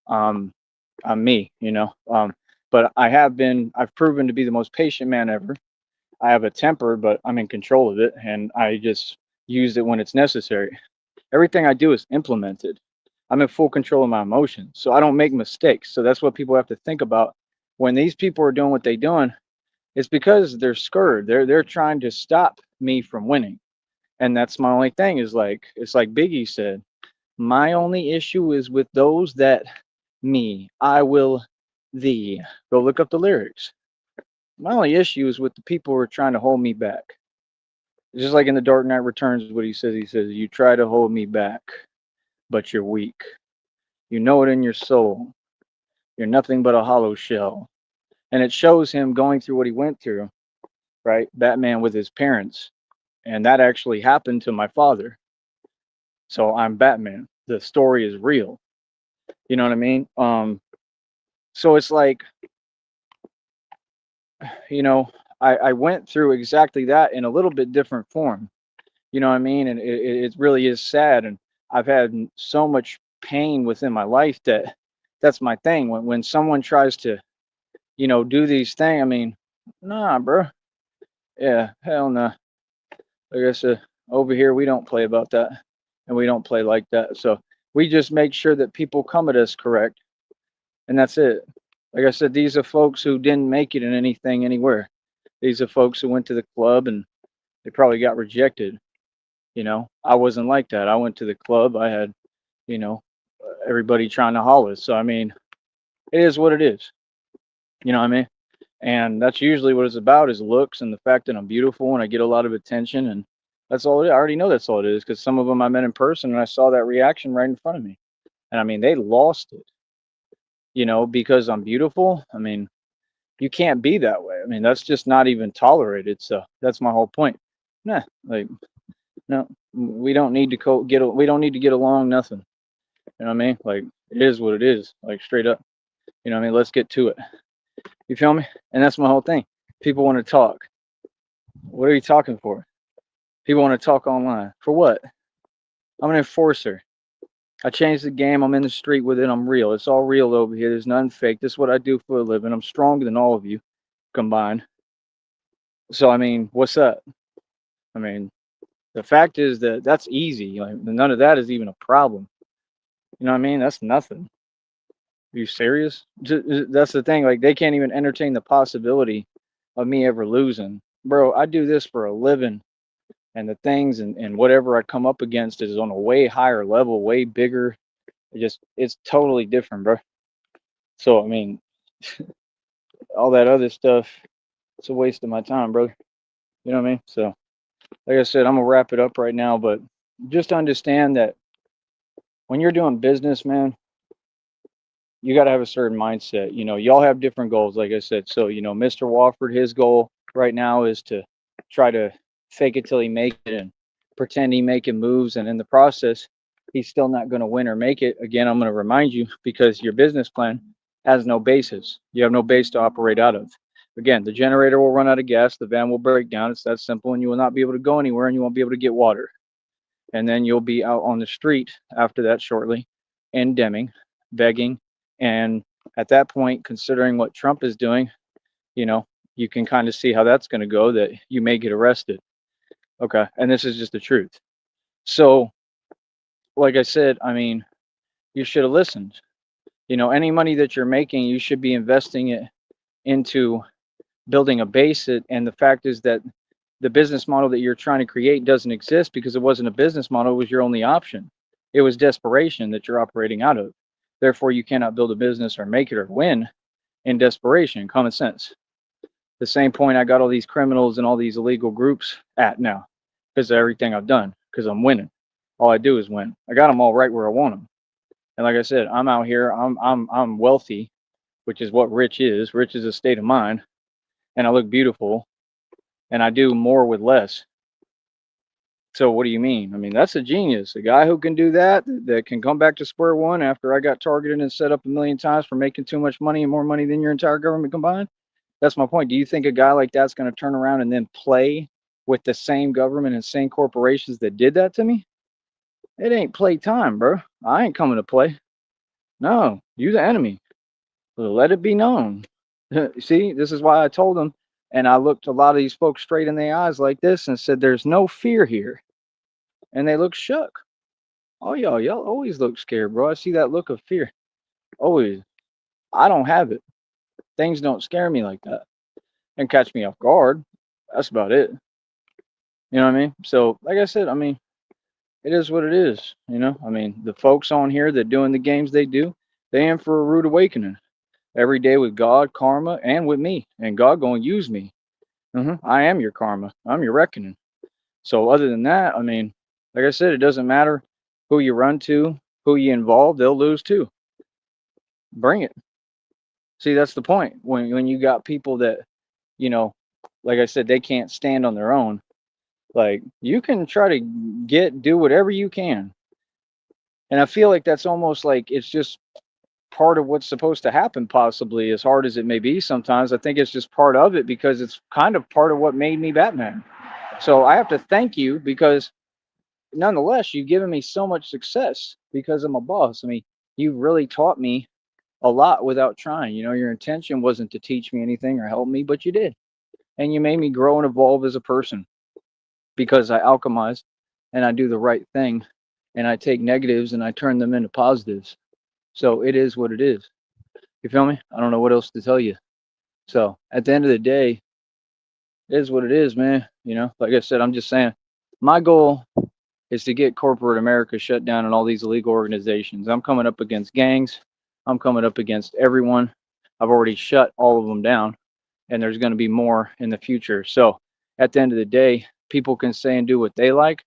Um, I'm me, you know. But I've proven to be the most patient man ever. I have a temper, but I'm in control of it and I just use it when it's necessary. Everything I do is implemented. I'm in full control of my emotions, so I don't make mistakes. So that's what people have to think about when these people are doing what they're doing. It's because they're scared. They're trying to stop me from winning, and that's my only thing. Is like it's like Biggie said. My only issue is with those that me. I will thee. Go look up the lyrics. My only issue is with the people who are trying to hold me back. Just like in The Dark Knight Returns, what he says, you try to hold me back, but you're weak. You know it in your soul. You're nothing but a hollow shell. And it shows him going through what he went through, right? Batman with his parents. And that actually happened to my father. So I'm Batman. The story is real. You know what I mean? So it's like, you know, I went through exactly that in a little bit different form. You know what I mean? And it really is sad. And I've had so much pain within my life that that's my thing. When someone tries to, you know, do these things, I mean, nah, bro. Yeah, hell no. Like I said, over here we don't play about that, and we don't play like that. So we just make sure that people come at us correct, and that's it. Like I said, these are folks who didn't make it in anything anywhere. These are folks who went to the club and they probably got rejected. You know, I wasn't like that. I went to the club. I had, you know, everybody trying to holler. So I mean, it is what it is. You know what I mean? And that's usually what it's about is looks and the fact that I'm beautiful and I get a lot of attention, and that's all it is. I already know that's all it is because some of them I met in person and I saw that reaction right in front of me, and I mean they lost it, you know, because I'm beautiful. I mean, you can't be that way. I mean, that's just not even tolerated. So that's my whole point. Nah, like no, we don't need to we don't need to get along. Nothing. You know what I mean? Like it is what it is. Like straight up. You know what I mean? Let's get to it. You feel me? And that's my whole thing. People want to talk. What are you talking for? People want to talk online. For what? I'm an enforcer. I changed the game. I'm in the street with it. I'm real. It's all real over here. There's nothing fake. This is what I do for a living. I'm stronger than all of you combined. So, I mean, what's up? I mean, the fact is that that's easy. Like, none of that is even a problem. You know what I mean? That's nothing. Are you serious? That's the thing. Like, they can't even entertain the possibility of me ever losing. Bro, I do this for a living. And the things and whatever I come up against is on a way higher level, way bigger. It's totally different, bro. So I mean, all that other stuff, it's a waste of my time, brother. You know what I mean? So like I said, I'm gonna wrap it up right now, but just understand that when you're doing business, man, you got to have a certain mindset. You know, y'all have different goals, like I said. So you know, Mr. Wofford, his goal right now is to try to fake it till he make it and pretend he making moves, and in the process he's still not going to win or make it. Again, I'm going to remind you because your business plan has no basis. You have no base to operate out of. Again, the generator will run out of gas, the van will break down. It's that simple, and you will not be able to go anywhere, and you won't be able to get water. And then you'll be out on the street after that shortly, endemic, begging. And at that point, considering what Trump is doing, you know, you can kind of see how that's going to go, that you may get arrested. Okay. And this is just the truth. So, like I said, I mean, you should have listened. You know, any money that you're making, you should be investing it into building a base. And the fact is that the business model that you're trying to create doesn't exist because it wasn't a business model, it was your only option. It was desperation that you're operating out of. Therefore, you cannot build a business or make it or win in desperation. Common sense. The same point I got all these criminals and all these illegal groups at now because of everything I've done, because I'm winning. All I do is win. I got them all right where I want them. And like I said, I'm out here. I'm wealthy, which is what rich is. Rich is a state of mind, and I look beautiful, and I do more with less. So what do you mean? I mean, that's a genius. A guy who can do that, that can come back to square one after I got targeted and set up a million times for making too much money and more money than your entire government combined. That's my point. Do you think a guy like that's going to turn around and then play with the same government and same corporations that did that to me? It ain't play time, bro. I ain't coming to play. No, you the enemy. Let it be known. See, this is why I told them, and I looked a lot of these folks straight in the eyes like this and said, "There's no fear here," and they look shook. Oh, y'all always look scared, bro. I see that look of fear. Always. I don't have it. Things don't scare me like that and catch me off guard. That's about it. You know what I mean? So, like I said, I mean, it is what it is. You know, I mean, the folks on here that doing the games they do, they in for a rude awakening every day with God, karma, and with me. And God gonna use me. I am your karma. I'm your reckoning. So other than that, I mean, like I said, it doesn't matter who you run to, who you involve, they'll lose too. Bring it. See, that's the point. When you got people that, you know, like I said, they can't stand on their own. Like you can try to do whatever you can. And I feel like that's almost like it's just part of what's supposed to happen, possibly, as hard as it may be sometimes. I think it's just part of it because it's kind of part of what made me Batman. So I have to thank you because nonetheless, you've given me so much success because I'm a boss. I mean, you've really taught me a lot without trying. You know, your intention wasn't to teach me anything or help me, but you did. And you made me grow and evolve as a person because I alchemize and I do the right thing and I take negatives and I turn them into positives. So it is what it is. You feel me? I don't know what else to tell you. So at the end of the day, it is what it is, man. You know, like I said, I'm just saying my goal is to get corporate America shut down and all these illegal organizations. I'm coming up against gangs. I'm coming up against everyone. I've already shut all of them down, and there's going to be more in the future. So at the end of the day, people can say and do what they like.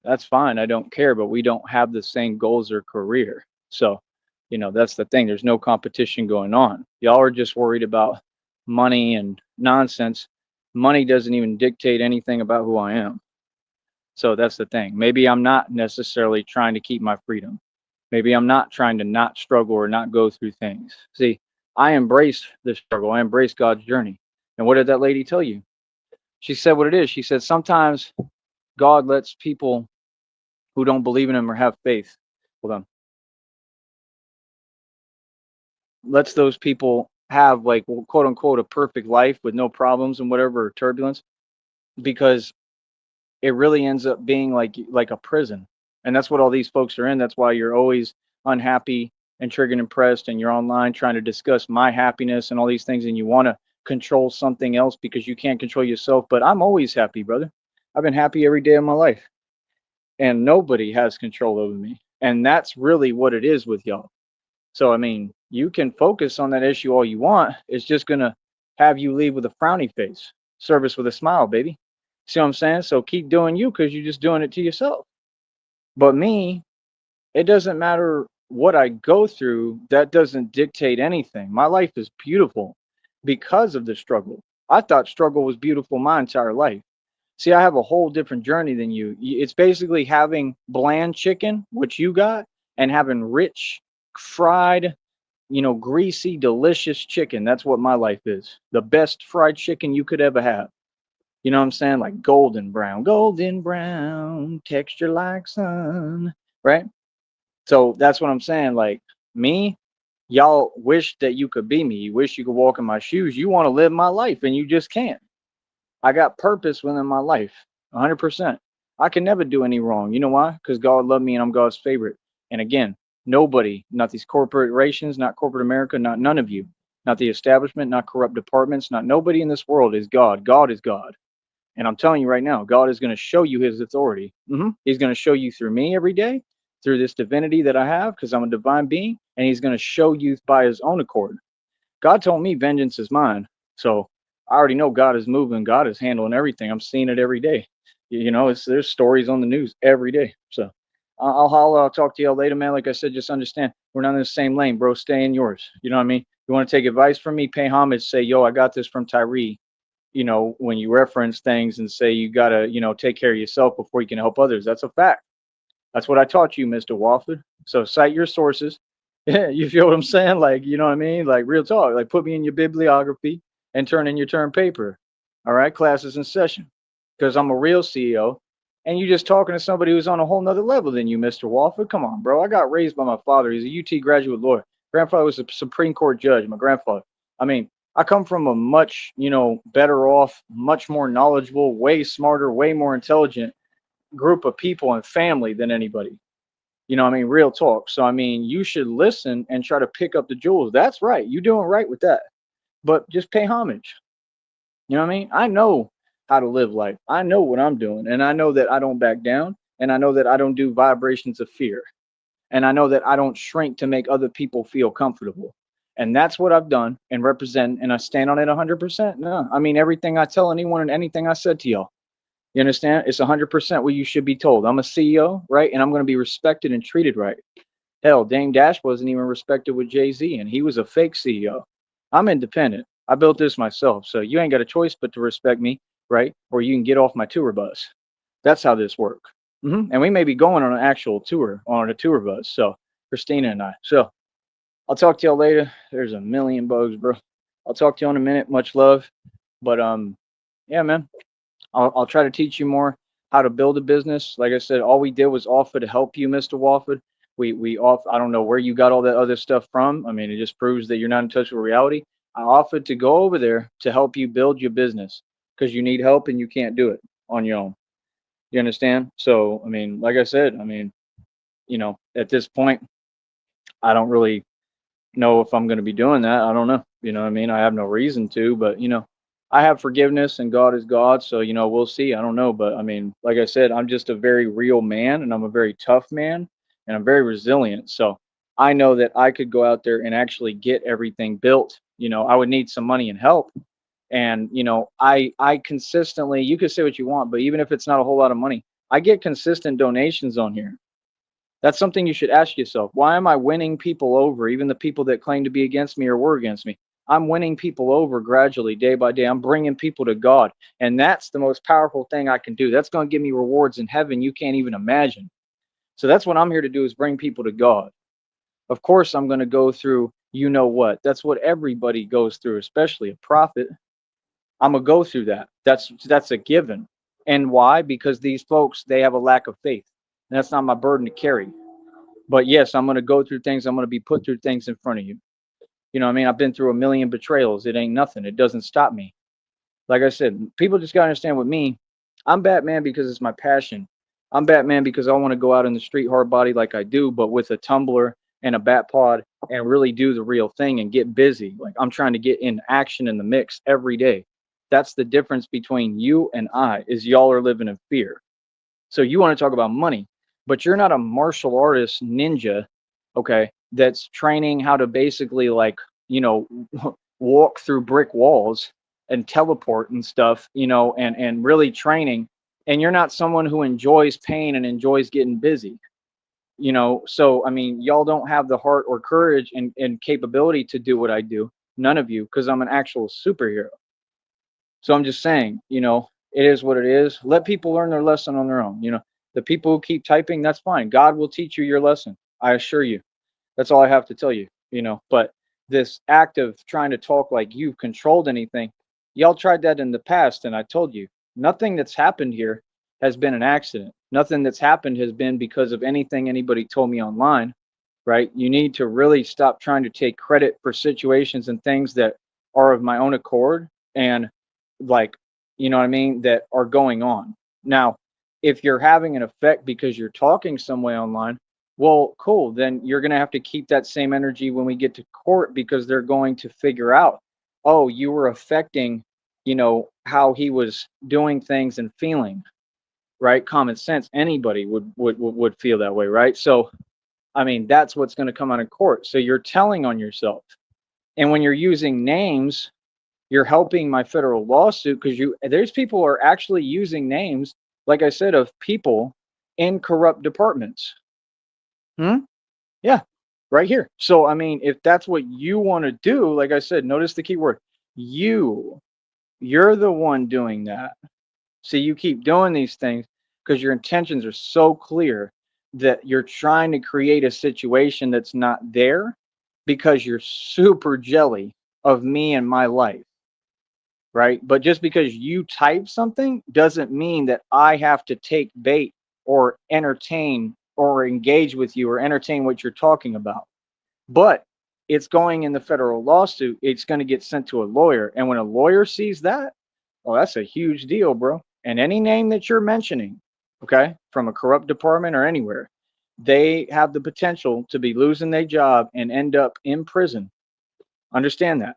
That's fine. I don't care, but we don't have the same goals or career. So, you know, that's the thing. There's no competition going on. Y'all are just worried about money and nonsense. Money doesn't even dictate anything about who I am. So that's the thing. Maybe I'm not necessarily trying to keep my freedom. Maybe I'm not trying to not struggle or not go through things. See, I embrace the struggle. I embrace God's journey. And what did that lady tell you? She said what it is. She said sometimes God lets people who don't believe in him or have faith, hold on, lets those people have like quote unquote a perfect life with no problems and whatever turbulence because it really ends up being like a prison. And that's what all these folks are in. That's why you're always unhappy and triggered and pressed and you're online trying to discuss my happiness and all these things and you want to control something else because you can't control yourself. But I'm always happy, brother. I've been happy every day of my life. And nobody has control over me. And that's really what it is with y'all. So I mean, you can focus on that issue all you want. It's just gonna have you leave with a frowny face. Service with a smile, baby. See what I'm saying? So keep doing you because you're just doing it to yourself. But me, it doesn't matter what I go through, that doesn't dictate anything. My life is beautiful because of the struggle. I thought struggle was beautiful my entire life. See, I have a whole different journey than you. It's basically having bland chicken, which you got, and having rich, fried, you know, greasy, delicious chicken. That's what my life is. The best fried chicken you could ever have. You know what I'm saying? Like golden brown, texture like sun, right? So that's what I'm saying. Like me, y'all wish that you could be me. You wish you could walk in my shoes. You want to live my life and you just can't. I got purpose within my life, 100%. I can never do any wrong. You know why? Because God loved me and I'm God's favorite. And again, nobody, not these corporations, not corporate America, not none of you, not the establishment, not corrupt departments, not nobody in this world is God. God is God. And I'm telling you right now, God is going to show you his authority. He's going to show you through me every day, through this divinity that I have, because I'm a divine being. And he's going to show you by his own accord. God told me vengeance is mine. So I already know God is moving. God is handling everything. I'm seeing it every day. There's stories on the news every day. So I'll holler. I'll talk to y'all later, man. Like I said, just understand we're not in the same lane, bro. Stay in yours. You know what I mean? You want to take advice from me? Pay homage. Say, yo, I got this from Tyree. When you reference things and say you gotta, take care of yourself before you can help others. That's a fact. That's what I taught you, Mr. Wofford. So cite your sources. You feel what I'm saying? Like, you know what I mean? Like real talk. Like put me in your bibliography and turn in your term paper. All right, classes in session. Because I'm a real CEO. And you just talking to somebody who's on a whole nother level than you, Mr. Wofford. Come on, bro. I got raised by my father. He's a UT graduate lawyer. Grandfather was a Supreme Court judge. My grandfather. I mean, I come from a much, better off, much more knowledgeable, way smarter, way more intelligent group of people and family than anybody. I mean, real talk. So, I mean, you should listen and try to pick up the jewels. That's right. You're doing right with that. But just pay homage. You know what I mean? I know how to live life. I know what I'm doing. And I know that I don't back down. And I know that I don't do vibrations of fear. And I know that I don't shrink to make other people feel comfortable. And that's what I've done and represent. And I stand on it 100%. No, I mean, everything I tell anyone and anything I said to y'all. You understand? It's 100% what you should be told. I'm a CEO, right? And I'm going to be respected and treated right. Hell, Dame Dash wasn't even respected with Jay-Z, and he was a fake CEO. I'm independent. I built this myself. So you ain't got a choice but to respect me, right? Or you can get off my tour bus. That's how this works. And we may be going on an actual tour, on a tour bus. So Christina and I. So I'll talk to y'all later. There's a million bugs, bro. I'll talk to you in a minute. Much love. But yeah, man. I'll try to teach you more how to build a business. Like I said, all we did was offer to help you, Mr. Wofford. We off. I don't know where you got all that other stuff from. I mean, it just proves that you're not in touch with reality. I offered to go over there to help you build your business because you need help and you can't do it on your own. You understand? So, I mean, like I said, I mean, at this point, I don't really know if I'm going to be doing that. I don't know. You know what I mean? I have no reason to, but I have forgiveness and God is God. So, we'll see. I don't know. But I mean, like I said, I'm just a very real man and I'm a very tough man and I'm very resilient. So I know that I could go out there and actually get everything built. I would need some money and help. And, I consistently, you could say what you want, but even if it's not a whole lot of money, I get consistent donations on here. That's something you should ask yourself. Why am I winning people over, even the people that claim to be against me or were against me? I'm winning people over gradually, day by day. I'm bringing people to God. And that's the most powerful thing I can do. That's going to give me rewards in heaven you can't even imagine. So that's what I'm here to do is bring people to God. Of course, I'm going to go through, you know what? That's what everybody goes through, especially a prophet. I'm going to go through that. That's a given. And why? Because these folks, they have a lack of faith. And that's not my burden to carry. But yes, I'm going to go through things. I'm going to be put through things in front of you. You know what I mean? I've been through a million betrayals. It ain't nothing. It doesn't stop me. Like I said, people just got to understand with me, I'm Batman because it's my passion. I'm Batman because I want to go out in the street hard body like I do, but with a tumbler and a bat pod and really do the real thing and get busy. Like I'm trying to get in action in the mix every day. That's the difference between you and I is y'all are living in fear. So you want to talk about money, but you're not a martial artist ninja, okay, that's training how to basically like, you know, walk through brick walls and teleport and stuff, and really training. And you're not someone who enjoys pain and enjoys getting busy, So, I mean, y'all don't have the heart or courage and capability to do what I do. None of you, because I'm an actual superhero. So I'm just saying, it is what it is. Let people learn their lesson on their own. The people who keep typing, that's fine. God will teach you your lesson. I assure you. That's all I have to tell you, But this act of trying to talk like you've controlled anything, y'all tried that in the past. And I told you, nothing that's happened here has been an accident. Nothing that's happened has been because of anything anybody told me online, right? You need to really stop trying to take credit for situations and things that are of my own accord and like, you know what I mean, that are going on. Now, if you're having an effect because you're talking some way online, well, cool. Then you're going to have to keep that same energy when we get to court because they're going to figure out, oh, you were affecting, you know, how he was doing things and feeling, right? Common sense, anybody would feel that way, right? So, I mean, that's what's going to come out in court. So you're telling on yourself. And when you're using names, you're helping my federal lawsuit because there's people who are actually using names, like I said, of people in corrupt departments. Hmm? Yeah, right here. So I mean, if that's what you want to do, like I said, notice the key word. You're the one doing that. See, you keep doing these things because your intentions are so clear that you're trying to create a situation that's not there because you're super jelly of me and my life, right? But just because you type something doesn't mean that I have to take bait or entertain or engage with you or entertain what you're talking about. But it's going in the federal lawsuit. It's going to get sent to a lawyer. And when a lawyer sees that, oh, that's a huge deal, bro. And any name that you're mentioning, okay, from a corrupt department or anywhere, they have the potential to be losing their job and end up in prison. Understand that.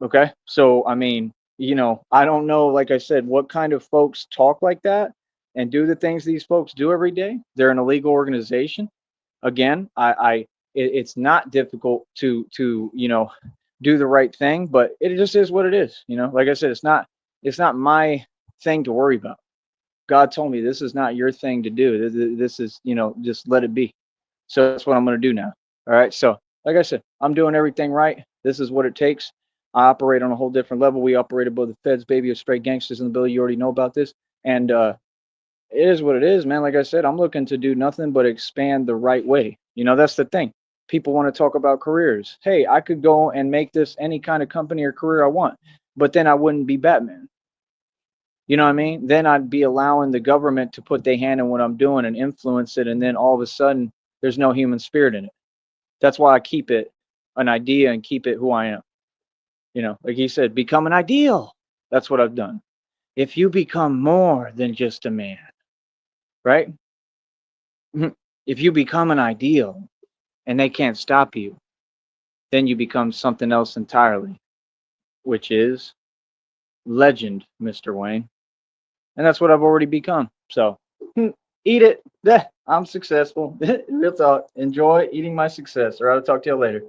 Okay. So, I mean, you know, I don't know, like I said, what kind of folks talk like that and do the things these folks do every day. They're an illegal organization. Again, it's not difficult to, you know, do the right thing, but it just is what it is. You know, like I said, it's not my thing to worry about. God told me this is not your thing to do. This is, you know, just let it be. So that's what I'm going to do now. All right. So, like I said, I'm doing everything right. This is what it takes. I operate on a whole different level. We operate above the feds, baby, of straight gangsters in the bill. You already know about this. And it is what it is, man. Like I said, I'm looking to do nothing but expand the right way. You know, that's the thing. People want to talk about careers. Hey, I could go and make this any kind of company or career I want, but then I wouldn't be Batman. You know what I mean? Then I'd be allowing the government to put their hand in what I'm doing and influence it. And then all of a sudden, there's no human spirit in it. That's why I keep it an idea and keep it who I am. You know, like he said, become an ideal. That's what I've done. If you become more than just a man, right? If you become an ideal and they can't stop you, then you become something else entirely, which is legend, Mr. Wayne. And that's what I've already become. So eat it. I'm successful. Real talk. Enjoy eating my success. Or I'll talk to you later.